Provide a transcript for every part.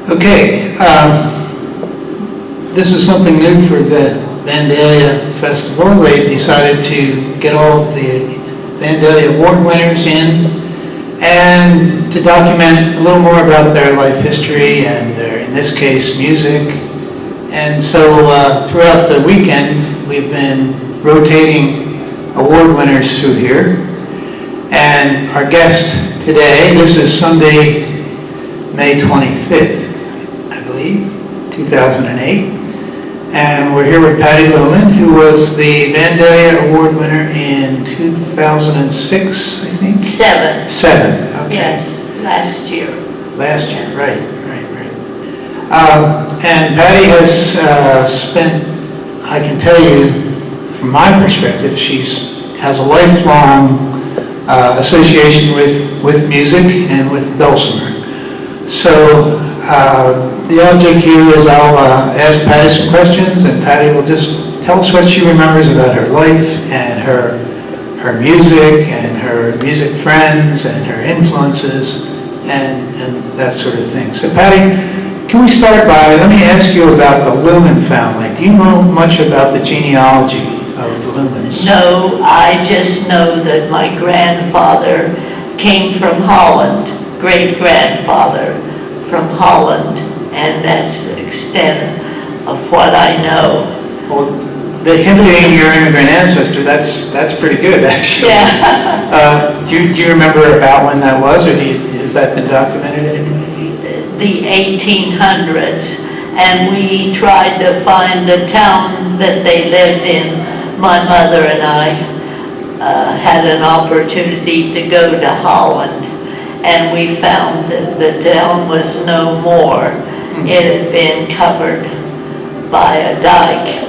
Okay, this is something new for the Vandalia Festival. They decided to get all the Vandalia Award winners in and to document a little more about their life history and their, in this case, music. And so throughout the weekend, we've been rotating award winners through here. And our guest today, this is Sunday, May 25th, I believe, 2008. And we're here with Patty Looman, who was the Vandalia Award winner in 2006, I think? Seven, okay. Yes, last year. Last year, right. And Patty has spent, I can tell you, from my perspective, has a lifelong association with music and with dulcimer. So the object here is I'll ask Patty some questions, and Patty will just tell us what she remembers about her life and her music and her music friends and her influences and that sort of thing. So Patty, can we start by, let me ask you about the Looman family. Do you know much about the genealogy of the Loomans? No, I just know that my grandfather came from Holland, great-grandfather from Holland, and that's the extent of what I know. Well, the hinting your immigrant ancestor, that's pretty good, actually. Yeah. Do you remember about when that was, or has that been documented? The 1800s, and we tried to find the town that they lived in. My mother and I had an opportunity to go to Holland, and we found that the town was no more. It had been covered by a dike.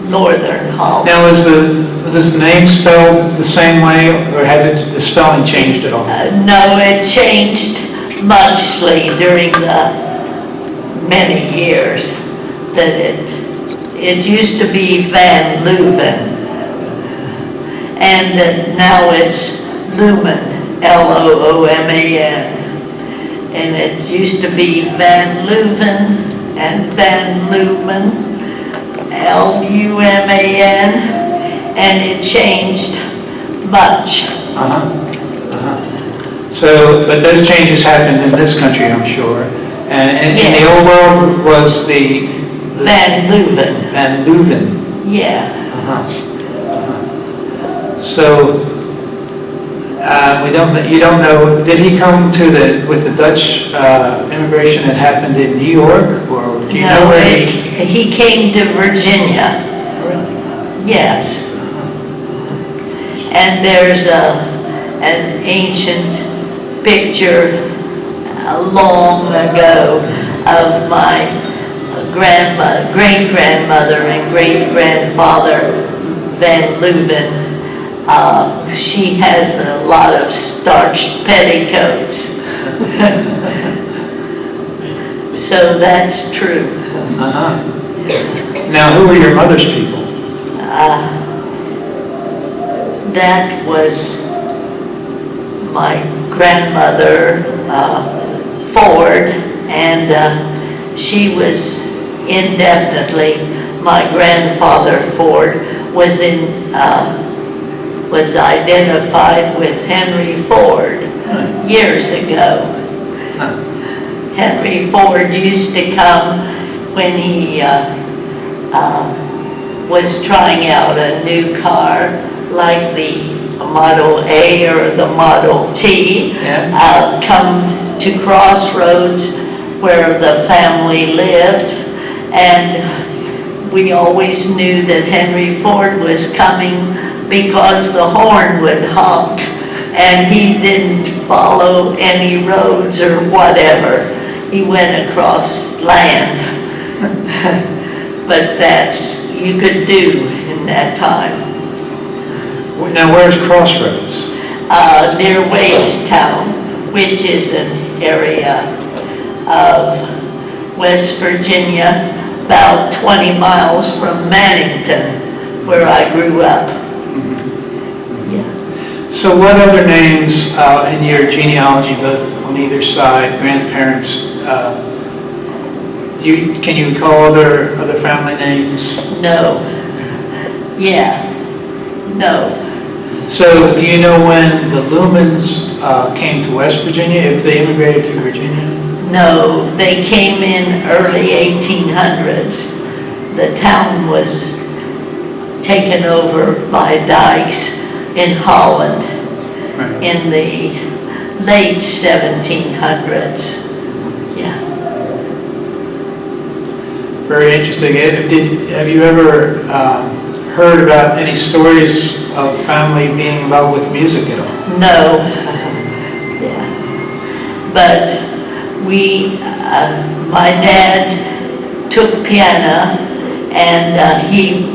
Northern Holland. Now, is this name spelled the same way, or has the spelling changed at all? No, it changed muchly during the many years that it used to be Van Leuven, and now it's Looman, Looman, and it used to be Van Leuven and Van Looman, Luman, and it changed much. So, but those changes happened in this country, I'm sure. And Yes. in the old world was the Van Leuven. Van Leuven. Yeah. So you don't know. Did he come with the Dutch immigration that happened in New York, or do you know where he came to Virginia. Really? Yes. And there's an ancient picture long ago of my great-grandmother and great-grandfather Van Leuven. She has a lot of starched petticoats. So that's true. Now, who were your mother's people? That was my grandmother, Ford, and she was indefinitely. My grandfather, Ford, was identified with Henry Ford years ago. Henry Ford used to come when he was trying out a new car, like the Model A or the Model T, come to Crossroads where the family lived, and we always knew that Henry Ford was coming because the horn would honk, and he didn't follow any roads or whatever. He went across land. But that you could do in that time. Now, where's Crossroads? Near Wadestown, which is an area of West Virginia, about 20 miles from Mannington, where I grew up. Yeah. So what other names in your genealogy, both on either side, grandparents, can you recall other family names? No. Yeah. No. So do you know when the Loomans came to West Virginia, if they immigrated to Virginia? No, they came in early 1800s. The town was taken over by dykes in Holland Right. in the late 1700s. Yeah. Very interesting. Have you ever heard about any stories of family being involved with music at all? No. Yeah. But my dad took piano, and he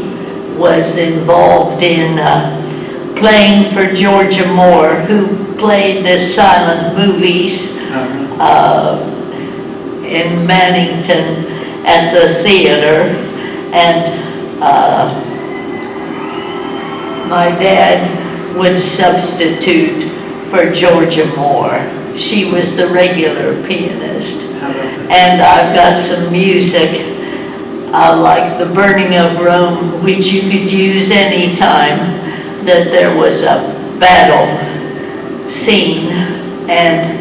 was involved in playing for Georgia Moore, who played the silent movies in Mannington at the theater. And my dad would substitute for Georgia Moore. She was the regular pianist. And I've got some music like The Burning of Rome, which you could use any time that there was a battle scene, and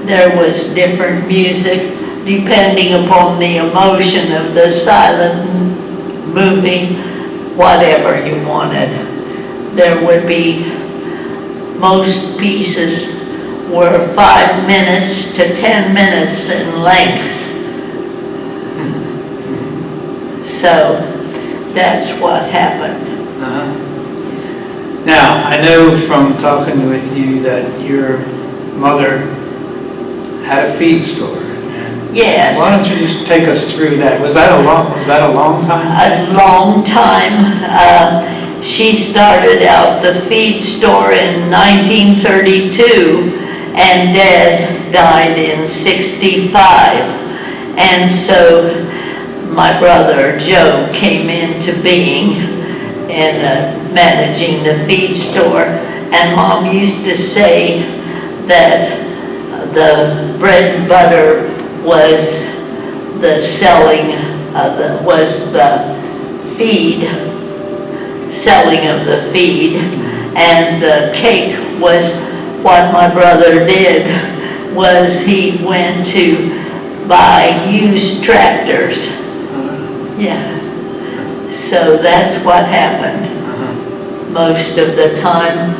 there was different music depending upon the emotion of the silent movie, whatever you wanted. There would be, most pieces were 5 minutes to 10 minutes in length. So that's what happened. Now, I know from talking with you that your mother had a feed store. Yes. Why don't you just take us through that? Was that a long time? A long time. She started out the feed store in 1932, and Dad died in 65. And so my brother Joe came into being and managing the feed store. And Mom used to say that the bread and butter was the selling of the feed, selling of the feed, and the cake was what my brother did, was he went to buy used tractors. Yeah. So that's what happened. Most of the time,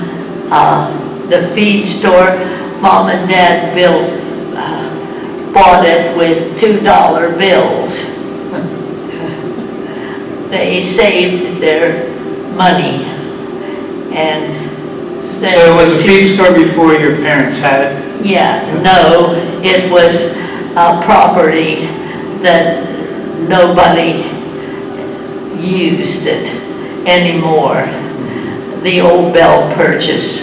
the feed store, Mom and Dad bought it with $2 bills. They saved their money, and so it was a feed store before your parents had it? Yeah, no, it was a property that nobody used it anymore. The old Bell Purchase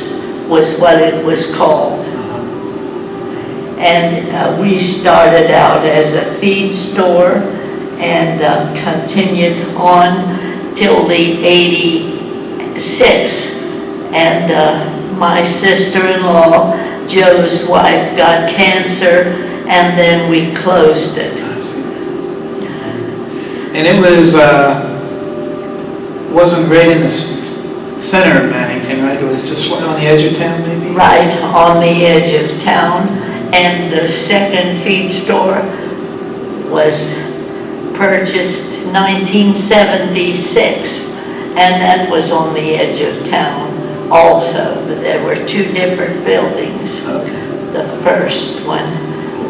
was what it was called. And we started out as a feed store and continued on till the 86. And my sister-in-law, Joe's wife, got cancer, and then we closed it. And it wasn't right in the center of Mannington, right? It was just on the edge of town, maybe? Right on the edge of town. And the second feed store was purchased 1976, and that was on the edge of town also. But there were two different buildings. Okay. The first one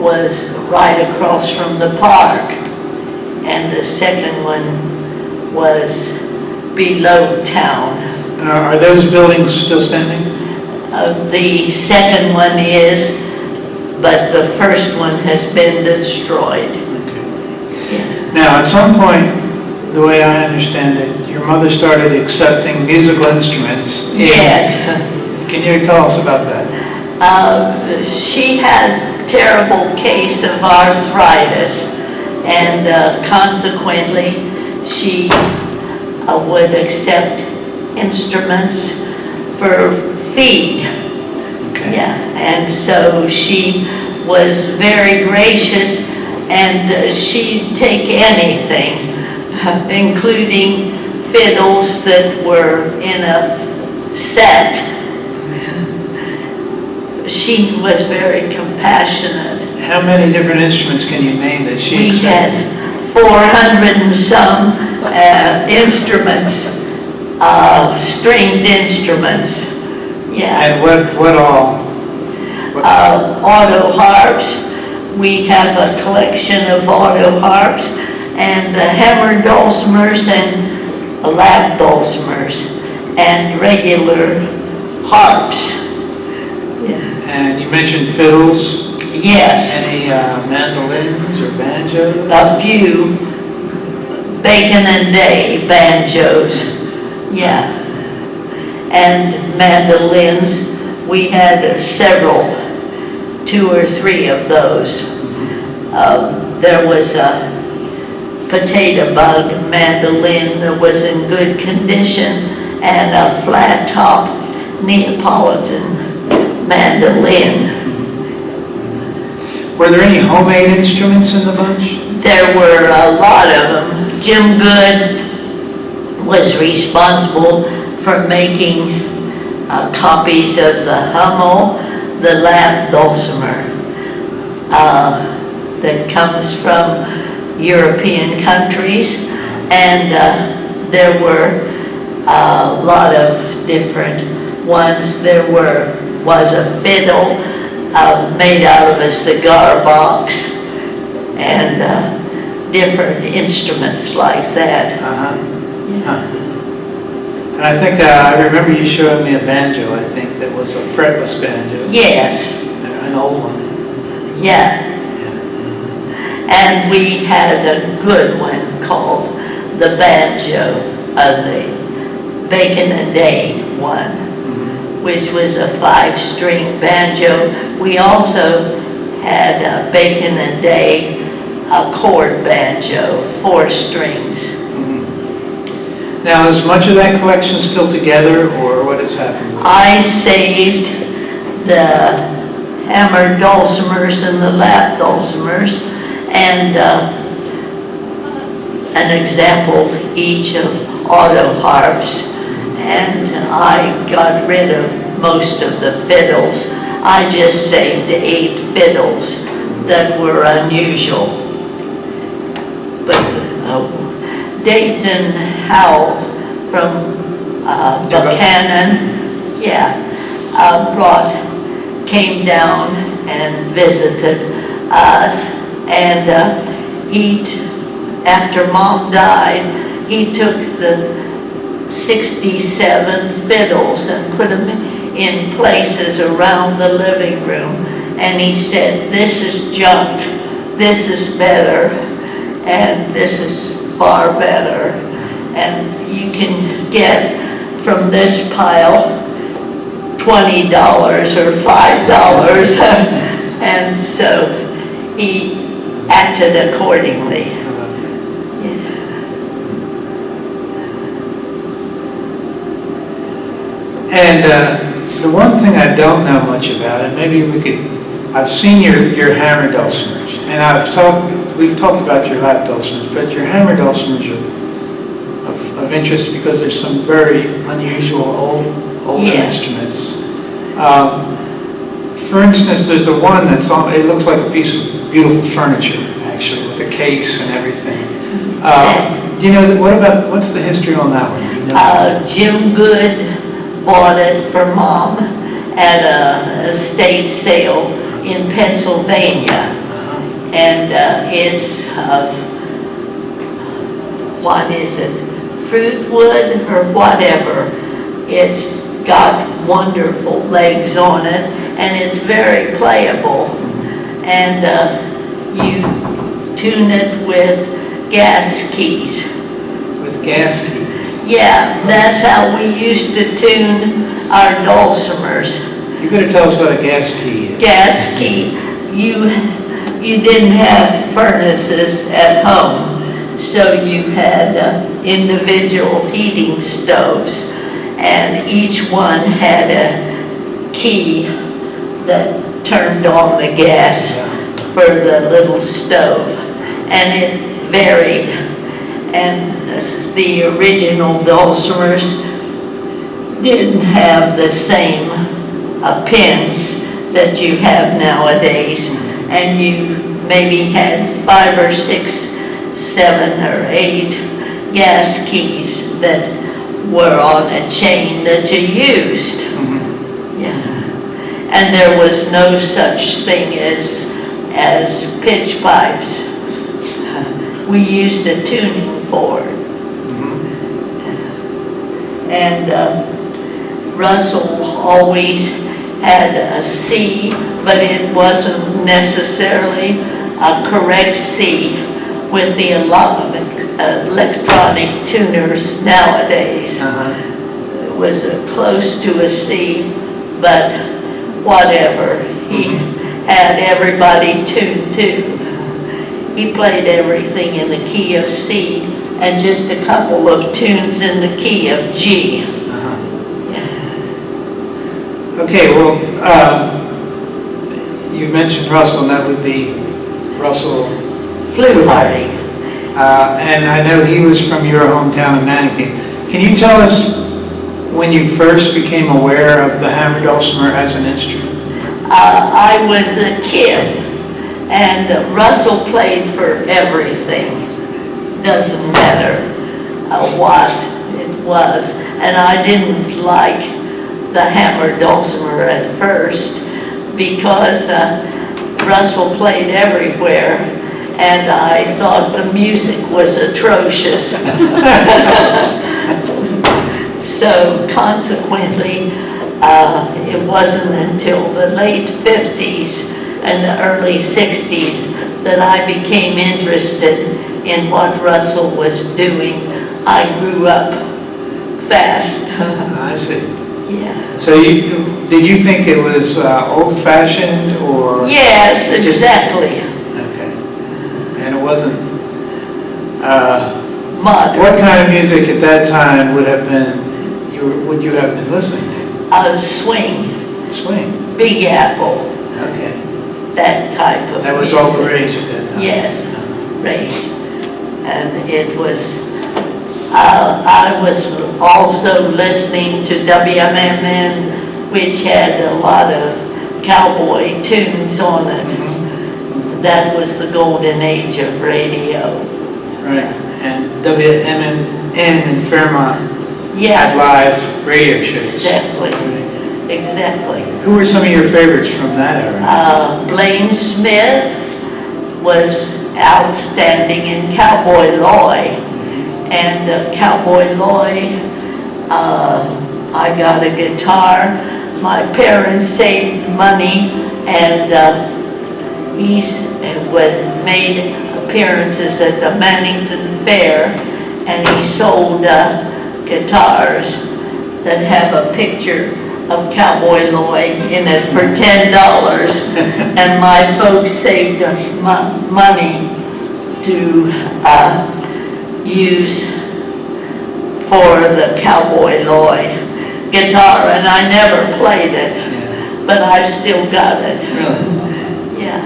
was right across from the park, and the second one was below town. Are those buildings still standing? The second one is, but the first one has been destroyed. Okay. Yeah. Now, at some point, the way I understand it, your mother started accepting musical instruments. Yes. Can you tell us about that? She had a terrible case of arthritis, and consequently, she would accept instruments for feed. Okay. Yeah, and so she was very gracious, and she'd take anything, including fiddles that were in a set. She was very compassionate. How many different instruments can you name that she We accepted? had 400 and some instruments, stringed instruments. Yeah. And what all? Auto harps. We have a collection of auto harps and hammered dulcimers and lap dulcimers and regular harps. Yeah. And you mentioned fiddles. Yes, Any mandolins or banjos? a few Bacon and Day banjos. Yeah. And mandolins. We had several, 2 or 3 of those. There was a potato bug mandolin that was in good condition, and a flat top Neapolitan mandolin. Were there any homemade instruments in the bunch? There were a lot of them. Jim Good was responsible for making copies of the Hummel, the lap dulcimer, that comes from European countries, and there were a lot of different ones. There was a fiddle made out of a cigar box, and different instruments like that. And I think I remember you showing me a banjo. I think that was a fretless banjo. Yes, An old one. yeah. And we had a good one called the banjo, the Bacon and Day one, which was a 5-string banjo. We also had a Bacon and Day a chord banjo, 4 strings. Now, is much of that collection still together, or what has happened? I saved the hammered dulcimers and the lap dulcimers, and an example each of auto harps, and I got rid of most of the fiddles. I just saved 8 fiddles that were unusual. But Dayton Howell from Buchanan, came down and visited us, and after Mom died, he took the 67 fiddles and put them in places around the living room, and he said, "This is junk, this is better, and this is far better, and you can get from this pile $20 or $5, and so he acted accordingly. And the one thing I don't know much about, and maybe we could, I've seen your hammer dulcimers, and we've talked about your lap dulcimers, but your hammer dulcimers are of interest because there's some very unusual older instruments. For instance, there's the one that's on, it looks like a piece of beautiful furniture, actually, with a case and everything. You know, what's the history on that one? You know? Jim Good bought it for Mom at a estate sale in Pennsylvania. And it's of, what is it, fruit wood or whatever. It's got wonderful legs on it, and it's very playable. And you tune it with gas keys. With gas keys? Yeah, that's how we used to tune our dulcimers. You better tell us what a gas key is. Gas key, you didn't have furnaces at home, so you had individual heating stoves, and each one had a key that turned on the gas for the little stove, and it varied. And the original dulcimers didn't have the same pins that you have nowadays, and you maybe had 5 or 6, 7 or 8 gas keys that were on a chain that you used. Yeah. And there was no such thing as pitch pipes. We used a tuning fork. And Russell always had a C, but it wasn't necessarily a correct C with the electronic tuners nowadays. It was close to a C, but whatever. He had everybody tuned too. He played everything in the key of C and just a couple of tunes in the key of G. Okay, well, you mentioned Russell, and that would be Russell Fluharty. And I know he was from your hometown of Manatee. Can you tell us when you first became aware of the hammer dulcimer as an instrument? I was a kid, and Russell played for everything. Doesn't matter what it was. And I didn't like the hammer dulcimer at first because Russell played everywhere, and I thought the music was atrocious. So consequently, it wasn't until the late 50s and the early 60s that I became interested in what Russell was doing. I grew up fast. I see. Yeah. So did you think it was old-fashioned or? Yes, exactly. Okay. And it wasn't, Modern. what kind of music at that time would you have been listening to? Swing, Swing. Big Apple, Okay. that type of That was music. all the rage at that time. Yes, rage. And it was, I was also listening to WMMN, which had a lot of cowboy tunes on it. That was the golden age of radio. Right. And WMMN in Fairmont had Yeah, live radio shows. exactly, exactly. Who were some of your favorites from that era? Blaine Smith was outstanding in Cowboy Lloyd. And Cowboy Lloyd, I got a guitar. My parents saved money, and he made appearances at the Mannington Fair, and he sold guitars that have a picture of Cowboy Lloyd in it for $10. And my folks saved money to use for the Cowboy Lloyd guitar, and I never played it, but I've still got it. Really? Yeah.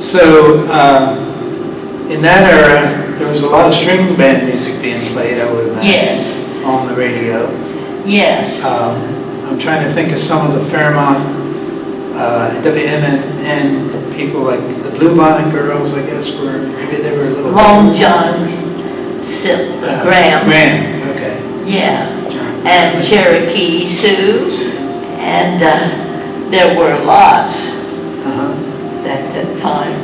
So, in that era, there was a lot of string band music being played, I would imagine. Yes, On the radio. yes. I'm trying to think of some of the Fairmont, WMNN people, like the Bluebonnet Girls, I guess, maybe they were a little... Long John Graham. Graham, okay. Yeah. And Cherokee Sioux, and there were lots at that time.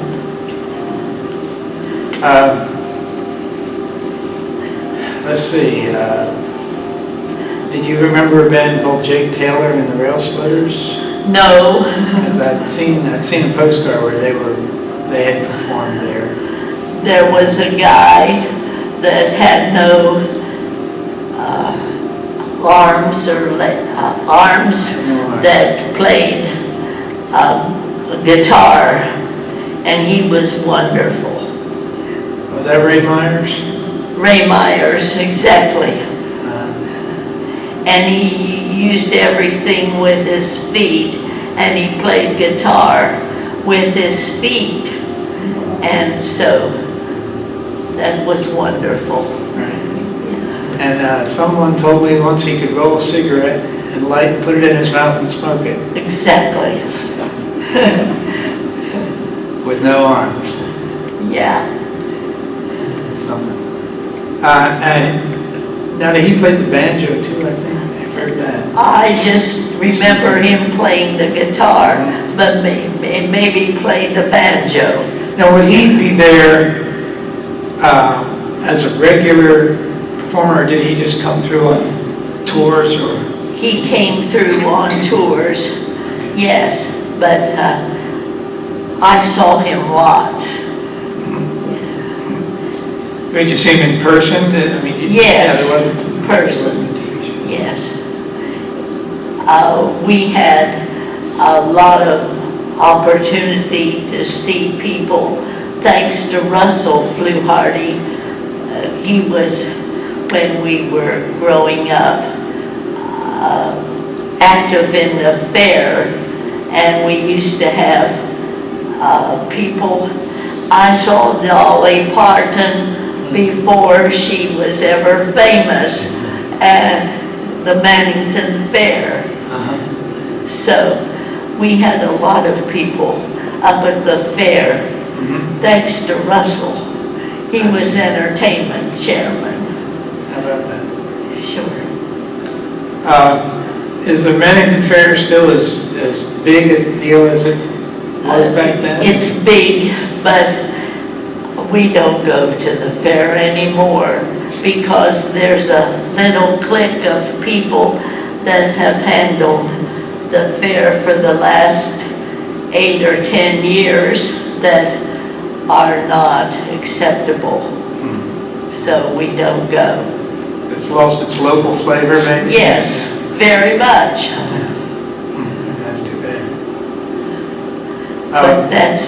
Let's see, did you remember a band called Jake Taylor and the Rail Splitters? No. Because I'd seen a postcard where they had performed there. There was a guy that had no arms that played guitar, and he was wonderful. Was that Ray Myers? Ray Myers, exactly. And he used everything with his feet, and he played guitar with his feet. And so that was wonderful. And someone told me once he could roll a cigarette and light, put it in his mouth and smoke it Exactly. with no arms. Yeah. Something. And now he played the banjo too, I think. I've heard that. I just remember him playing the guitar, but maybe played the banjo. Now, would he be there as a regular performer, or did he just come through on tours? Or He came through on tours, yes, but I saw him lots. did you see him in person? I mean, Yes, there wasn't person. TV show. Yes. We had a lot of opportunity to see people, thanks to Russell Fluharty. He was, when we were growing up, active in the fair, and we used to have people. I saw Dolly Parton before she was ever famous at the Mannington Fair. So we had a lot of people up at the fair, thanks to Russell. He was entertainment chairman. How about that? Sure. Is the Mannington Fair still as big a deal as it was back then? It's big, but we don't go to the fair anymore because there's a little clique of people that have handled the fair for the last 8 or 10 years that are not acceptable. So we don't go. It's lost its local flavor, maybe? Yes, very much. That's too bad. But that's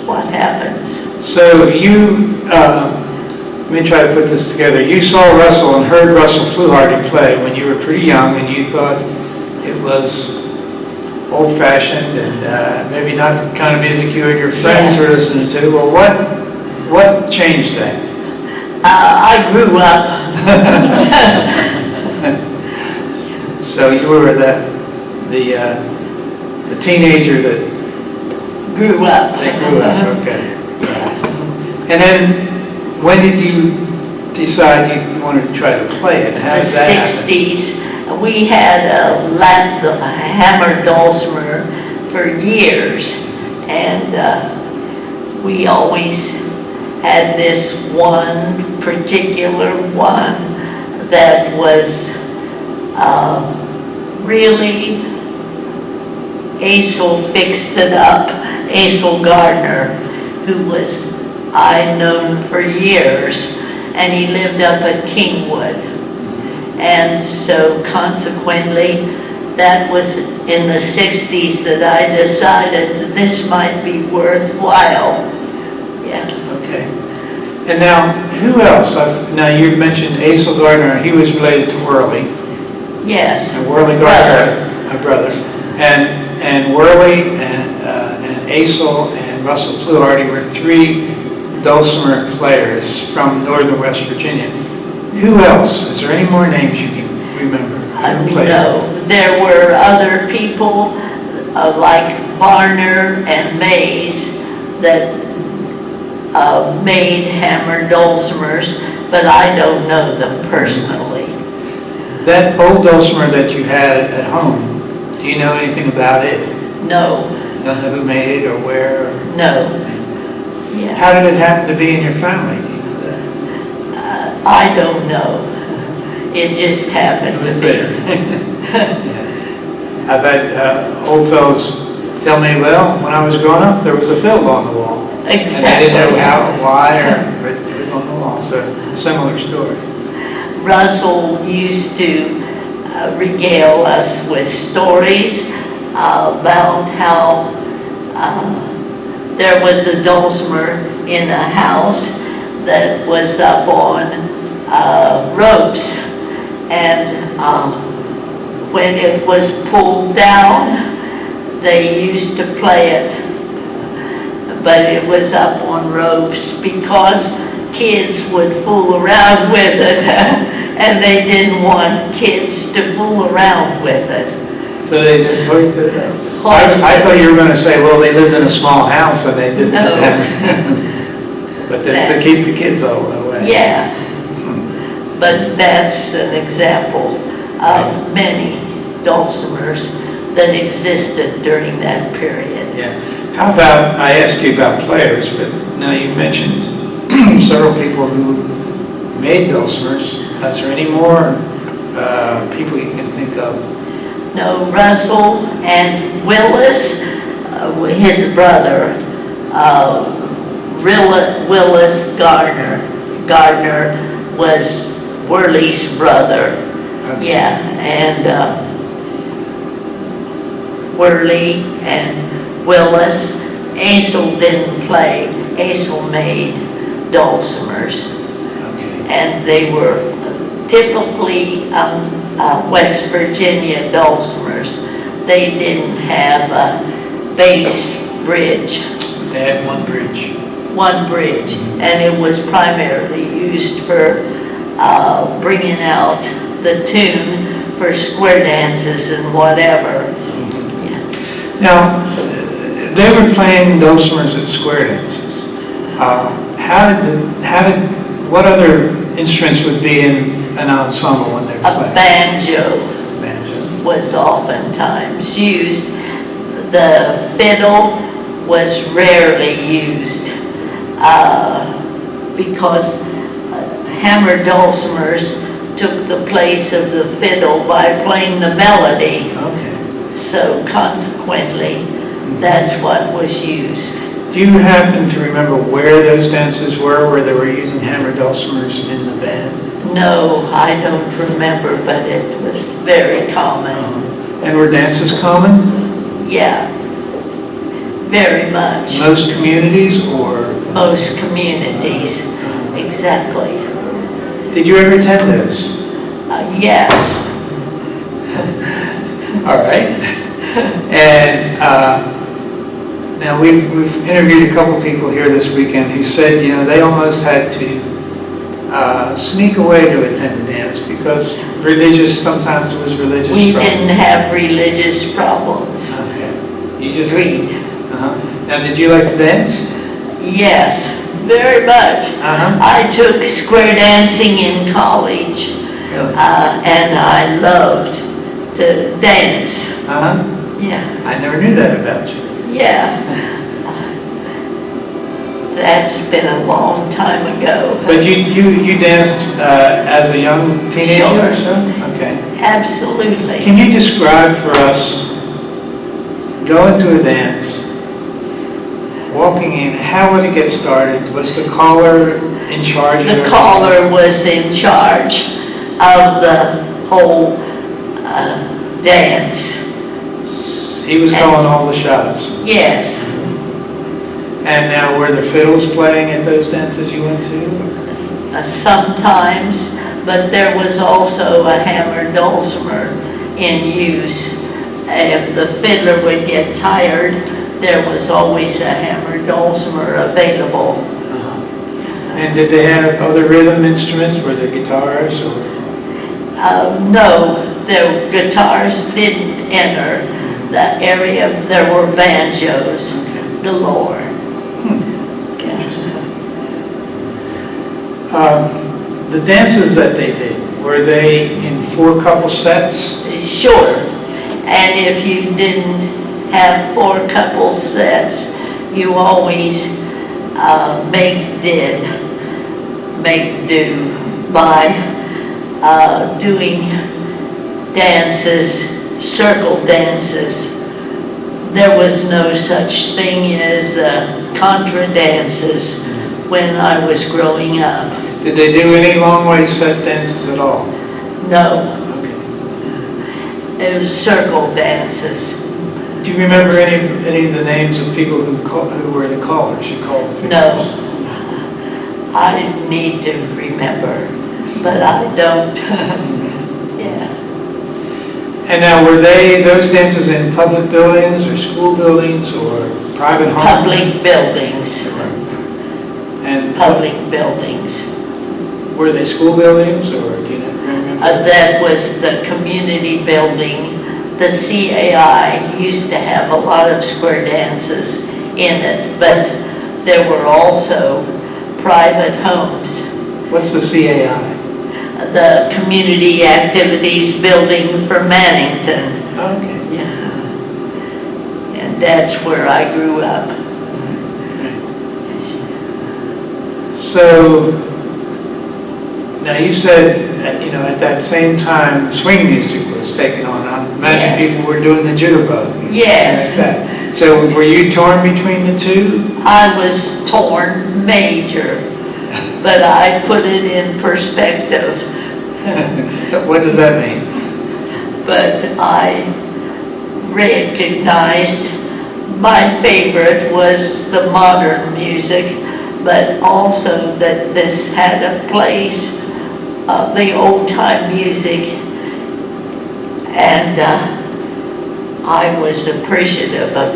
what happens. So you, let me try to put this together. You saw Russell and heard Russell Fluharty play when you were pretty young, and you thought it was old-fashioned and maybe not the kind of music you and your friends were listening to. Well, what changed that? I grew up. So you were the teenager that Grew up. grew up, okay. And then, when did you decide you wanted to try to play it? How did that happen? The 60s. We had a hammer dulcimer for years, and we always had this one particular one that was really, Asel fixed it up, Asel Gardner, who was I've known for years, and he lived up at Kingwood. And so consequently, that was in the 60s that I decided that this might be worthwhile. Yeah. Okay. And now, who else? Now, you mentioned Asel Gardner. He was related to Worley. Yes. And Worley Gardner, a brother. And Worley and Asel and Russell Fluharty were 3 dulcimer players from northern West Virginia. Who else? Is there any more names you can remember? No, there were other people like Varner and Mays that made hammer dulcimers, but I don't know them personally. That old dulcimer that you had at home, do you know anything about it? No. You don't know who made it or where? No. Yeah. How did it happen to be in your family? Do you know that? I don't know. It just happened It was to be. there. Yeah. I've had old fellows tell me, well, when I was growing up, there was a fiddle on the wall. Exactly. And I didn't know how, why, but it was on the wall. So, similar story. Russell used to regale us with stories about how there was a dulcimer in a house that was up on ropes, and when it was pulled down, they used to play it, but it was up on ropes because kids would fool around with it, and they didn't want kids to fool around with it. So they just hoisted it up? I thought you were going to say, well, they lived in a small house and they didn't have, but that's to keep the kids all away. Yeah, but that's an example of many dulcimers that existed during that period. Yeah. How about, I asked you about players, but now you mentioned several people who made dulcimers. Is there any more people you can think of? No, Russell and Willis, his brother, Willis Gardner was Worley's brother. Okay. Yeah, and Worley and Willis. Ansel didn't play. Ansel made dulcimers. Okay. And they were typically West Virginia dulcimers. They didn't have a bass bridge. They had one bridge. One bridge, and it was primarily used for bringing out the tune for square dances and whatever. Yeah. Now, they were playing dulcimers at square dances. What other instruments would be in an ensemble when they were playing? A banjo Banjo. was oftentimes used. The fiddle was rarely used because hammered dulcimers took the place of the fiddle by playing the melody. Okay. So consequently, that's what was used. Do you happen to remember where those dances were, where they were using hammered dulcimers in the band? No, I don't remember, but it was very common. And were dances common? Yeah, very much. Most communities or? Most communities, exactly. Did you ever attend those? Yes. All right. And now we've interviewed a couple people here this weekend who said, they almost had to sneak away to attend the dance because sometimes it was religious We problems. didn't have religious problems. Okay. You just Agreed. Now, did you like to dance? Yes, very much. Uh-huh. I took square dancing in college, Really? and I loved to dance. Uh-huh. Yeah, I never knew that about you. yeah. That's been a long time ago. But you danced as a young teenager or so? Okay. Absolutely. Can you describe for us going to a dance, walking in, how would it get started? Was the caller in charge of The it? caller was in charge of the whole dance. He was calling all the shots. Yes. And now were there fiddles playing at those dances you went to? Sometimes, but there was also a hammered dulcimer in use. If the fiddler would get tired, there was always a hammered dulcimer available. And did they have other rhythm instruments? Were there guitars or? No, the guitars didn't enter the area. There were banjos galore. The dances that they did, were they in 4-couple sets? Sure. And if you didn't have 4-couple sets, you always make do by doing dances, circle dances. There was no such thing as contra dances when I was growing up. Did they do any long way set dances at all? No, Okay. it was circle dances. Do you remember any of the names of people who were the callers? You called the figures? No, I need to remember, but I don't. Yeah. And now, were those dances in public buildings or school buildings or private homes? Public buildings, And public buildings. were they school buildings or do you remember? That was the community building. The CAI used to have a lot of square dances in it, but there were also private homes. What's the CAI? The Community Activities Building for Mannington. Okay. Yeah. And that's where I grew up. So, now you said, at that same time, swing music was taken on. I imagine Yes. people were doing the jitterbug. Yes. Like that. So were you torn between the two? I was torn major, but I put it in perspective. What does that mean? But I recognized my favorite was the modern music, but also that this had a place, the old-time music, and I was appreciative of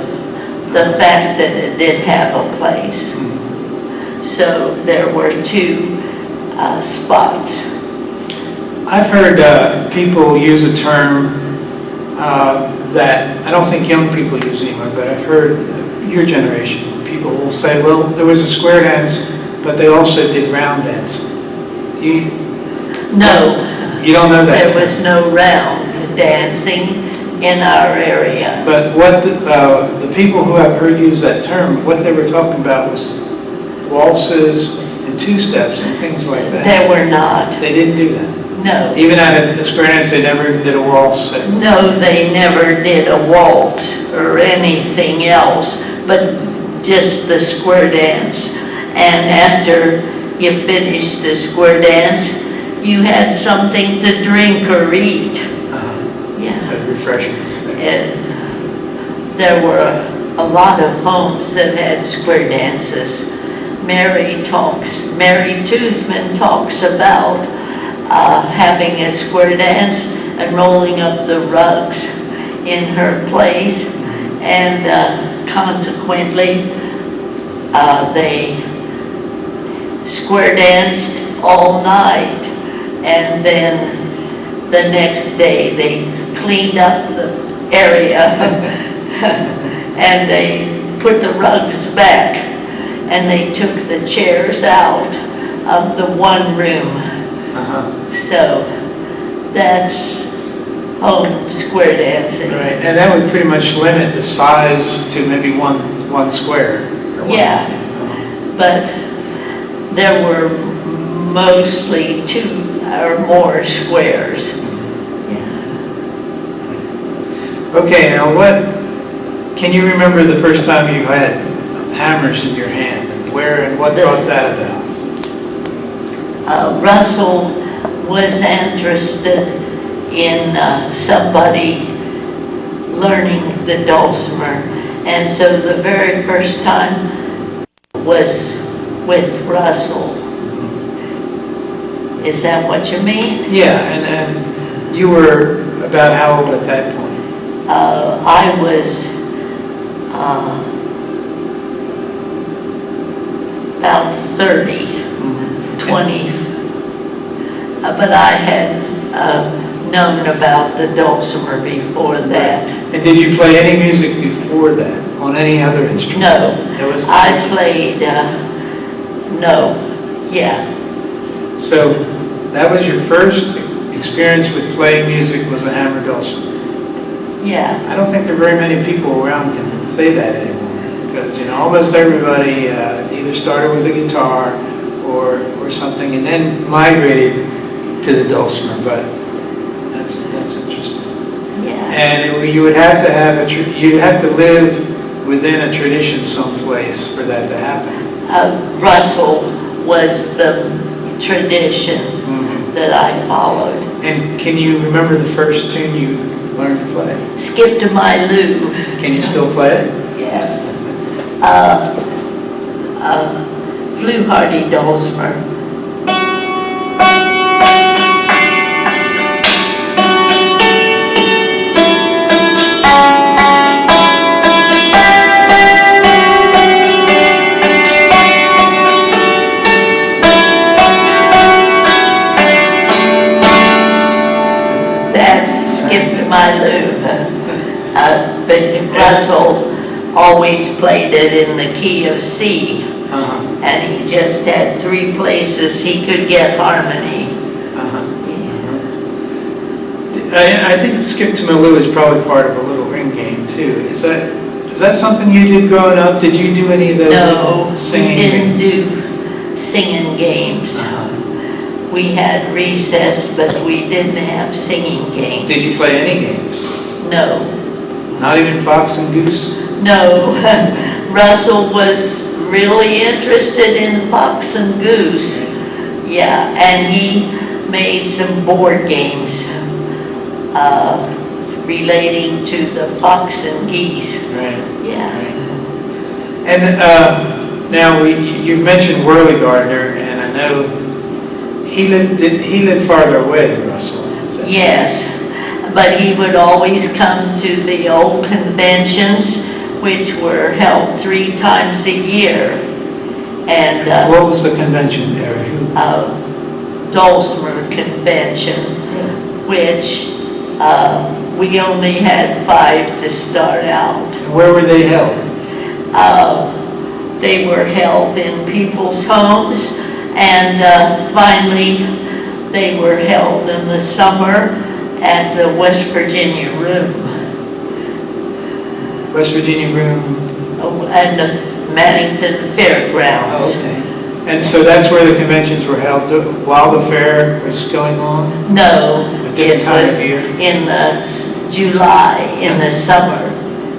the fact that it did have a place. So there were two spots. I've heard people use a term that I don't think young people use anymore, but I've heard your generation, people will say, well, there was a square dance, but they also did round dance. No. You don't know that? There was no round dancing in our area. But what the people who I've heard use that term, what they were talking about was waltzes and two-steps and things like that. There were not. They didn't do that. No. Even at a square dance, they never did a waltz. No, they never did a waltz or anything else, but just the square dance. And after you finished the square dance, you had something to drink or eat. Yeah. Had refreshments there. And there were a lot of homes that had square dances. Mary Toothman talks about having a square dance and rolling up the rugs in her place, and consequently they square danced all night, and then the next day they cleaned up the area and they put the rugs back, and they took the chairs out of the one room. So that's home square dancing. Right, and that would pretty much limit the size to maybe one square. Yeah, but there were mostly 2 or more squares. Okay, now can you remember the first time you had hammers in your hand? And where and what brought that about? Russell was interested in somebody learning the dulcimer, and so the very first time was with Russell. Is that what you mean? Yeah, and you were about how old at that point? I was about 30, 20, but I had known about the dulcimer before that. And did you play any music before that on any other instrument? No, I played, So that was your first experience with playing music, was a hammer dulcimer? Yeah. I don't think there are very many people around can say that anymore, because almost everybody either started with a guitar or something and then migrated to the dulcimer. But that's interesting. Yeah. And you would have to you'd have to live within a tradition someplace for that to happen. Russell was the tradition that I followed. And can you remember the first tune you learned to play? Skip to My Lou. Can you still play it? Yes. Flue-hardy dulcimer. That's Skip My Lou. But Russell always played it in the key of C. And he just had 3 places he could get harmony. I think Skip to My Lou is probably part of a little ring game too. Is that something you did growing up? Did you do any of those No, we singing didn't games? do singing games. We had recess, but we didn't have singing games. Did you play any games? No. Not even Fox and Goose? No. Russell was really interested in Fox and Goose. Yeah, and he made some board games relating to the Fox and Geese. Right. Yeah. Right. And now you've mentioned Whirly Gardner, and I know he lived farther away than Russell. Is that Yes, but he would always come to the old conventions, which were held 3 times a year. And what was the convention there? Dulcimer Convention, which we only had 5 to start out. And where were they held? They were held in people's homes, and finally they were held in the summer at the West Virginia Room. West Virginia Room? And the Mannington Fairgrounds. Oh, okay. And so that's where the conventions were held while the fair was going on? No, A different it time was of year? in the July, in the summer.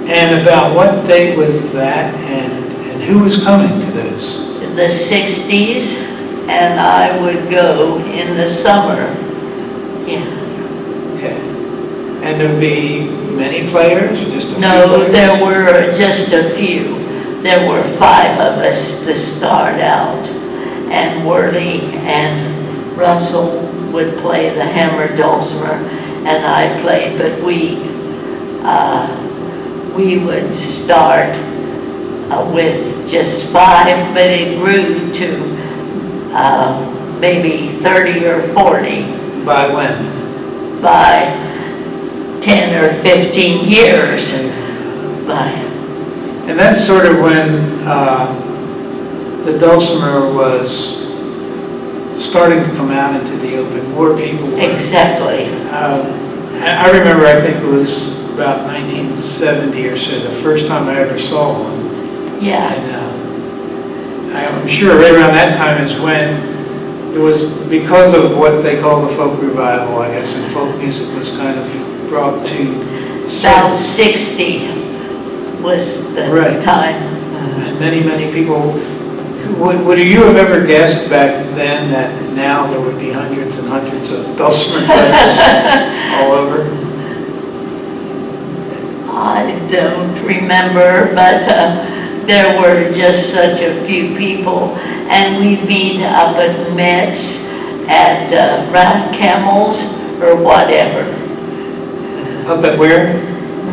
And about what date was that, and who was coming to those? The 60s, and I would go in the summer. Yeah. Okay. And there'd be many players, or just a few No, players? there were just a few. There were 5 of us to start out, and Worley and Russell would play the hammer dulcimer, and I played, but we would start with just 5, but it grew to maybe 30 or 40 By when? by 10 or 15 years. And that's sort of when the dulcimer was starting to come out into the open. More people were. Exactly. I remember, I think it was about 1970 or so, the first time I ever saw one. Yeah. And I'm sure right around that time is when it was, because of what they call the folk revival, I guess, and folk music was kind of brought to About 60 was the Right. time. And many people, would you have ever guessed back then that now there would be hundreds and hundreds of dulcimer players all over? I don't remember, but there were just such a few people. And we meet up at Metz, at Ralph Camel's, or whatever. Up at where?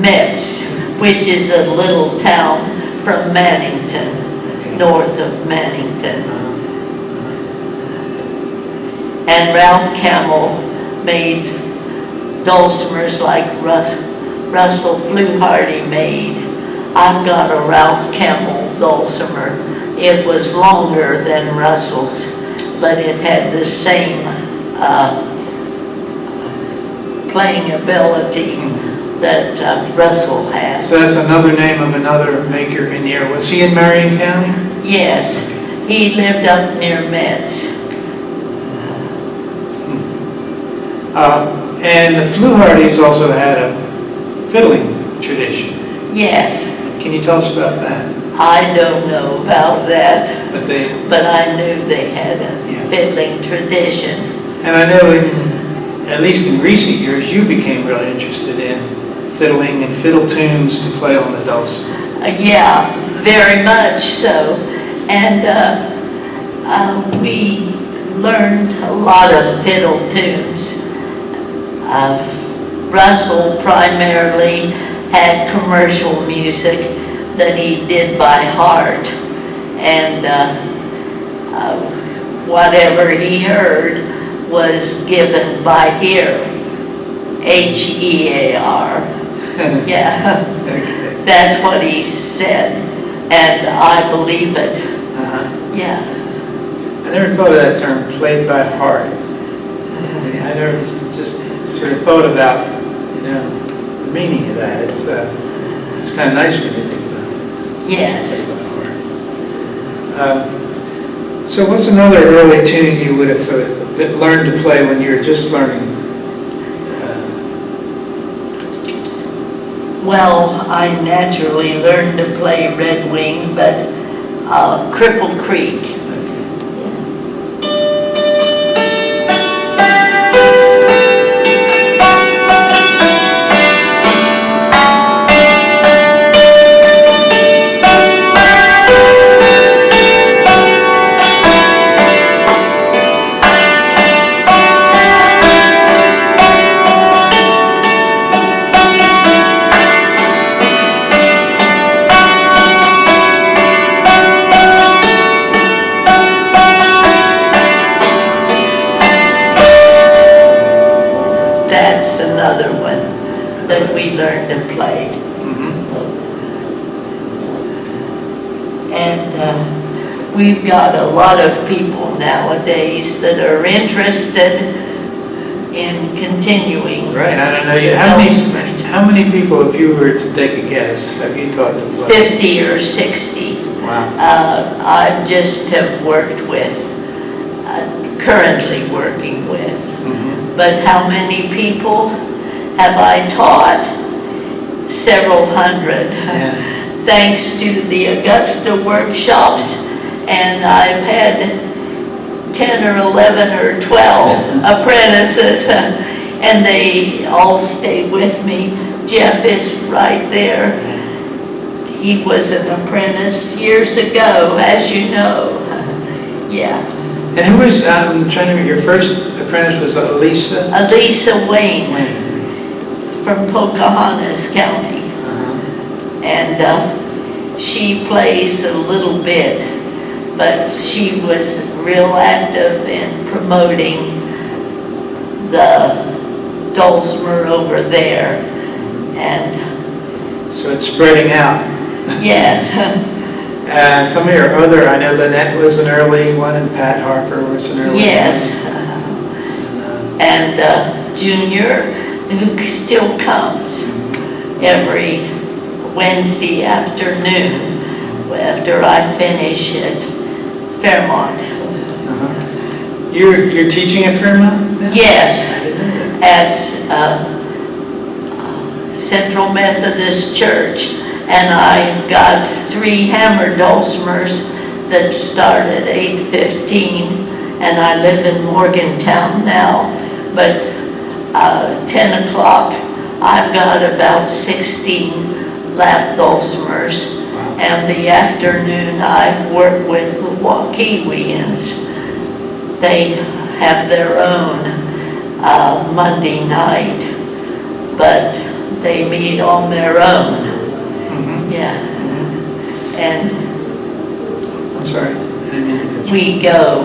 Metz, which is a little town from Mannington, north of Mannington. And Ralph Camel made dulcimers like Russell Fluharty made. I've got a Ralph Camel dulcimer. It was longer than Russell's, but it had the same playing ability that Russell had. So that's another name of another maker in the area. Was he in Marion County? Yes, he lived up near Metz. And the Fluhardys also had a fiddling tradition. Yes, Can you tell us about that? I don't know about that, But they, but I knew they had a Yeah. fiddling tradition. and I know at least in recent years, you became really interested in fiddling and fiddle tunes to play on the dulcimer. Yeah, very much so. And we learned a lot of fiddle tunes. Russell primarily had commercial music that he did by heart. And whatever he heard was given by ear. H-E-A-R. Yeah, Okay. that's what he said, and I believe it. Yeah. I never thought of that term, played by heart. I never just sort of thought about, the meaning of that. It's kind of nice when you think about it. Yes. Played by heart. So what's another early tune you would have learned to play when you were just learning? Well, I naturally learned to play Red Wing, but Cripple Creek. That's another one that we learned to play. And we've got a lot of people nowadays that are interested in continuing. Right, I don't know. How many people, if you were to take a guess, have you taught to play? 50 or 60. Wow. I just have worked with, currently working with. But how many people have I taught? Several hundred. Yeah. Thanks to the Augusta workshops, and I've had 10 or 11 or 12 apprentices, and they all stay with me. Jeff is right there. He was an apprentice years ago, as you know. Yeah. And who was, I'm trying to remember, your first apprentice was Elisa? Elisa Wayne from Pocahontas County. And she plays a little bit, but she was real active in promoting the dulcimer over there. And So it's spreading out. yes. And some of your other, I know Lynette was an early one, and Pat Harper was an early Yes. one. And Junior, who still comes every Wednesday afternoon after I finish at Fairmont. You're teaching at Fairmont now? Yes, at Central Methodist Church. And I got 3 hammer dulcimers that start at 8:15, and I live in Morgantown now. But 10 o'clock, I've got about 16 lap dulcimers. And the afternoon, I work with the Waukewians. They have their own Monday night, but they meet on their own. Yeah. And I'm sorry. I didn't mean to cut you. we go,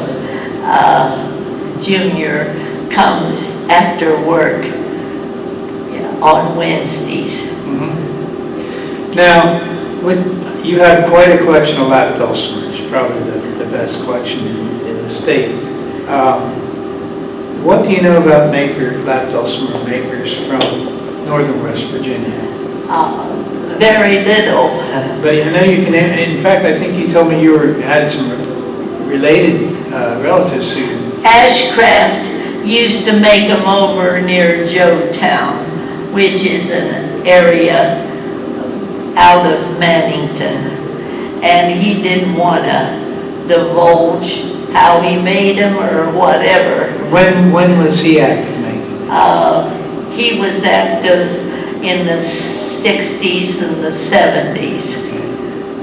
Junior comes after work on Wednesdays. Now, you have quite a collection of lap dulcimers, probably the best collection in the state. What do you know about lap dulcimer makers from northern West Virginia? Very little. But I know you can, in fact, I think you told me you had some related relatives who... Ashcraft used to make them over near Joetown, which is an area out of Mannington. And he didn't want to divulge how he made them or whatever. When was he active making them? He was active in the 60s and the 70s.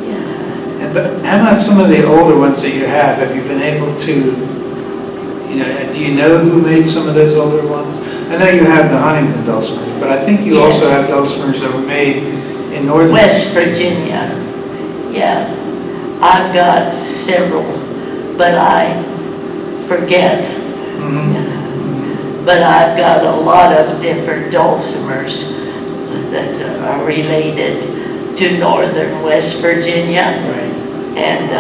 Yeah. But how about some of the older ones that you have? Have you been able to, do you know who made some of those older ones? I know you have the Huntington dulcimers, but I think you also have dulcimers that were made in northern West Virginia. Yeah. I've got several, but I forget. but I've got a lot of different dulcimers that are related to northern West Virginia. Right. And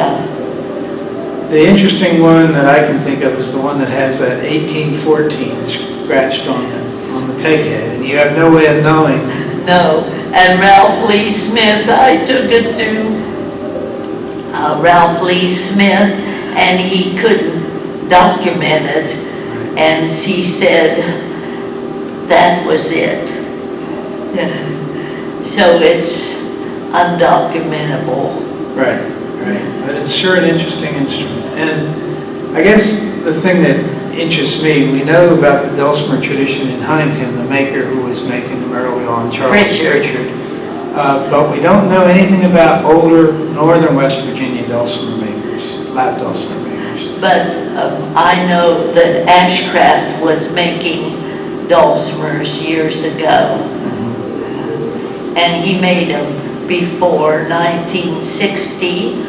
The interesting one that I can think of is the one that has that 1814 scratched on the peg head, and you have no way of knowing. no, and Ralph Lee Smith, I took it to Ralph Lee Smith, and he couldn't document it, and he said that was it. So it's undocumentable. Right, right. But it's sure an interesting instrument. And I guess the thing that interests me, we know about the dulcimer tradition in Huntington, the maker who was making them early on, Charles Pritchard. But we don't know anything about older northern West Virginia dulcimer makers, lap dulcimer makers. But I know that Ashcraft was making dulcimers years ago. And he made them before 1960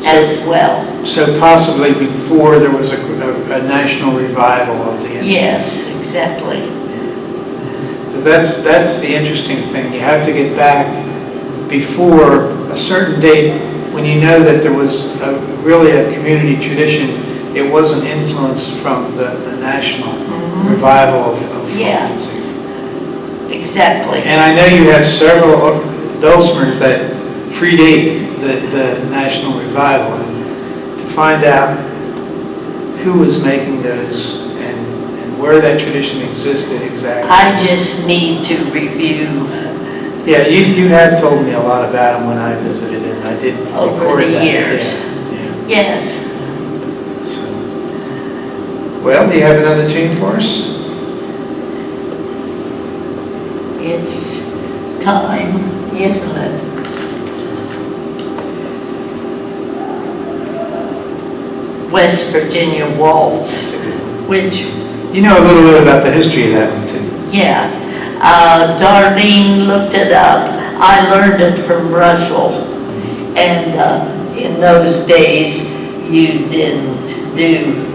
as well. So possibly before there was a national revival of the instrument. Yes, exactly. That's the interesting thing. You have to get back before a certain date when you know that there was really a community tradition. It wasn't influenced from the national revival of folk Yeah. music. Exactly. And I know you have several dulcimers that predate the national revival. And to find out who was making those and where that tradition existed exactly. I just need to review Yeah, you have told me a lot about them when I visited, and I did over record the that. years. Yeah. Yes. So. Well, do you have another tune for us? It's time, isn't it? West Virginia Waltz, which, You know a little bit about the history of that one, too. yeah, Darlene looked it up. I learned it from Russell. And in those days, you didn't do,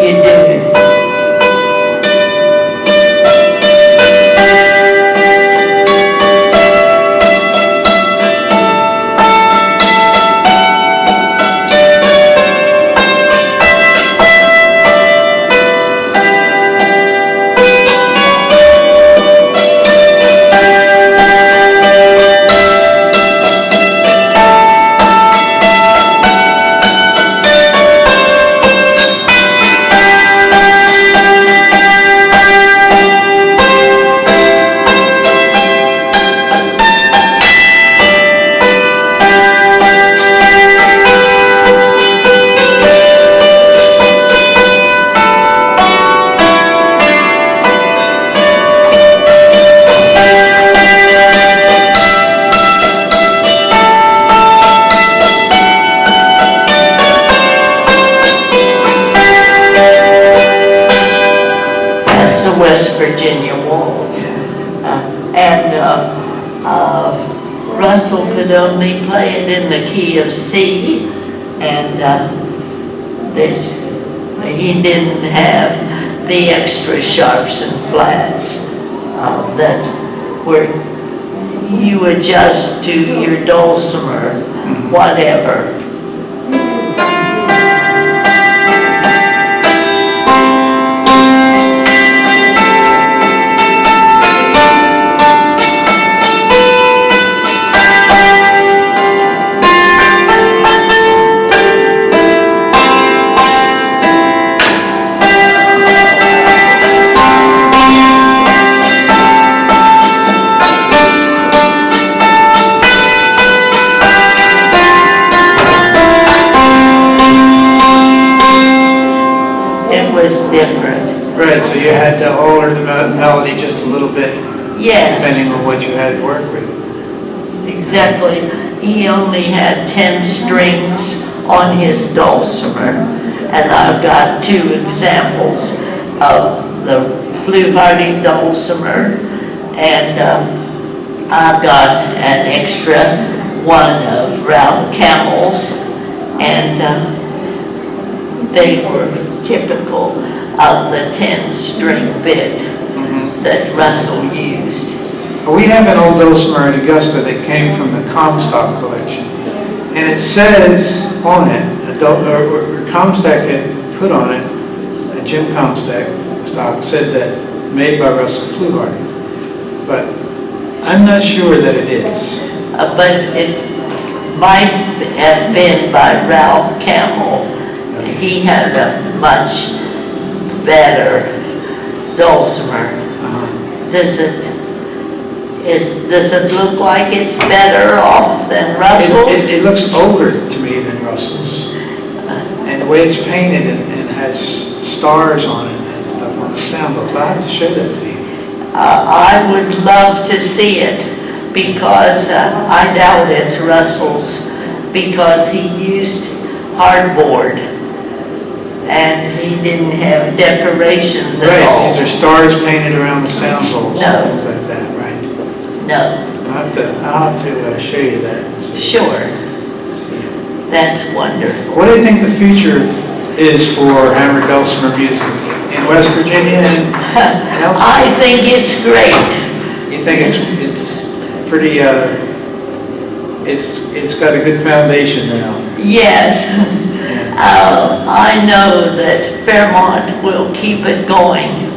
you did. West Virginia Waltz. Russell could only play it in the key of C, and he didn't have the extra sharps and flats that were you adjust to your dulcimer, whatever. Right, so you had to alter the melody just a little bit, Yes, depending on what you had to work with. exactly. He only had 10 strings on his dulcimer, and I've got 2 examples of the flute-hearted dulcimer, and I've got an extra one of Ralph Campbell's, and they were typical of the 10-string bit that Russell used. We have an old Dulcimer in Augusta that came from the Comstock collection. And it says on it, Comstock had put on it, Jim Comstock stock said that made by Russell Fluharty. But I'm not sure that it is. But it might have been by Ralph Camel. He had a much better Dulcimer. Does it look like it's better off than Russell's? It looks older to me than Russell's. And the way it's painted and has stars on it and stuff on the sound books, I have to show that to you. I would love to see it because I doubt it's Russell's because he used hardboard and he didn't have decorations at all. Right, these are stars painted around the sound bowls No. and things like that, right? No, I'll have to show you that. sure, that's wonderful. What do you think the future is for Hammer Dulcimer music in West Virginia and elsewhere? I think it's great. You think it's pretty, it's got a good foundation now? Yes. I know that Fairmont will keep it going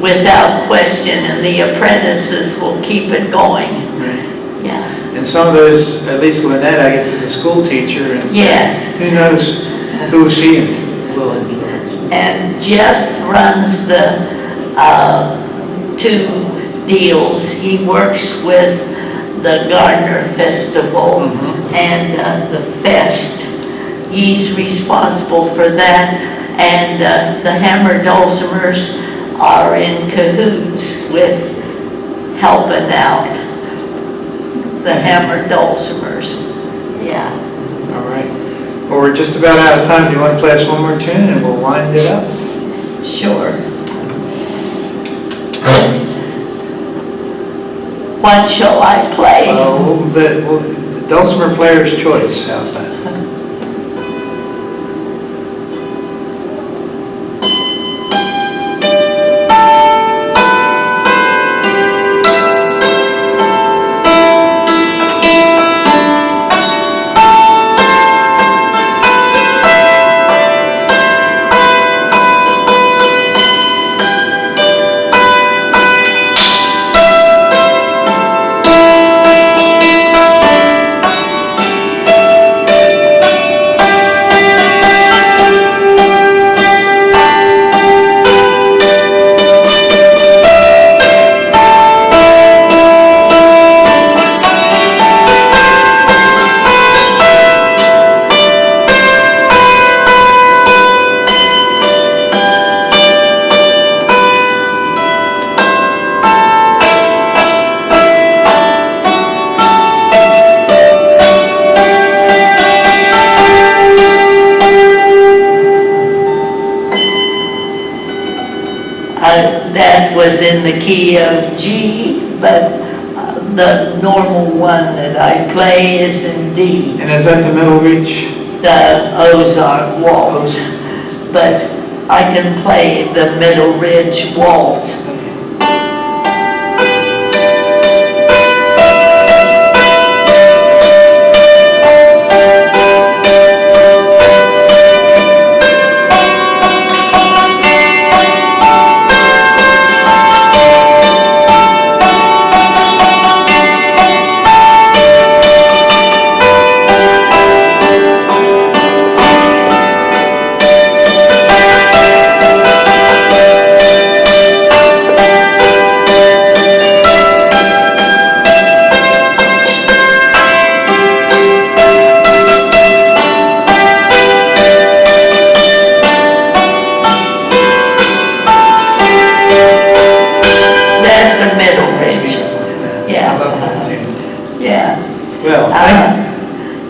without question, and the apprentices will keep it going. Right. Yeah. And some of those, at least Lynette, I guess, is a school teacher, and so Yeah. who knows who she will influence. And Jeff runs the two deals. He works with the Gardner Festival and the Fest. He's responsible for that, and the Hammer Dulcimers are in cahoots with helping out the Hammer Dulcimers. Yeah. All right. Well, we're just about out of time. Do you want to play us one more tune and we'll wind it up? Sure. What shall I play? The Dulcimer player's choice. How's that? That was in the key of G, but the normal one that I play is in D, And is that the middle reach? the Ozark Waltz. But I can play the Middle Ridge Waltz.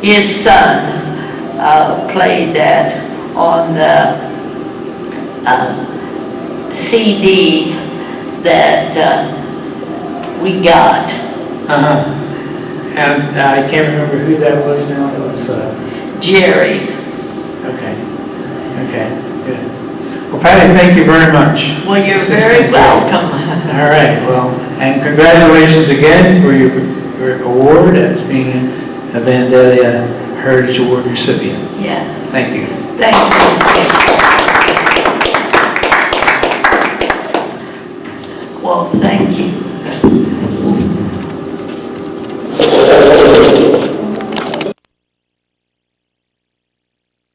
His son played that on the CD that we got. And I can't remember who that was now. It was Jerry. okay. Okay, good. Well, Patty, thank you very much. Well, you're This has very been great. welcome. All right, well, and congratulations again for your award as being a Vandalia Heritage Award recipient. Yeah, Thank you. thank you.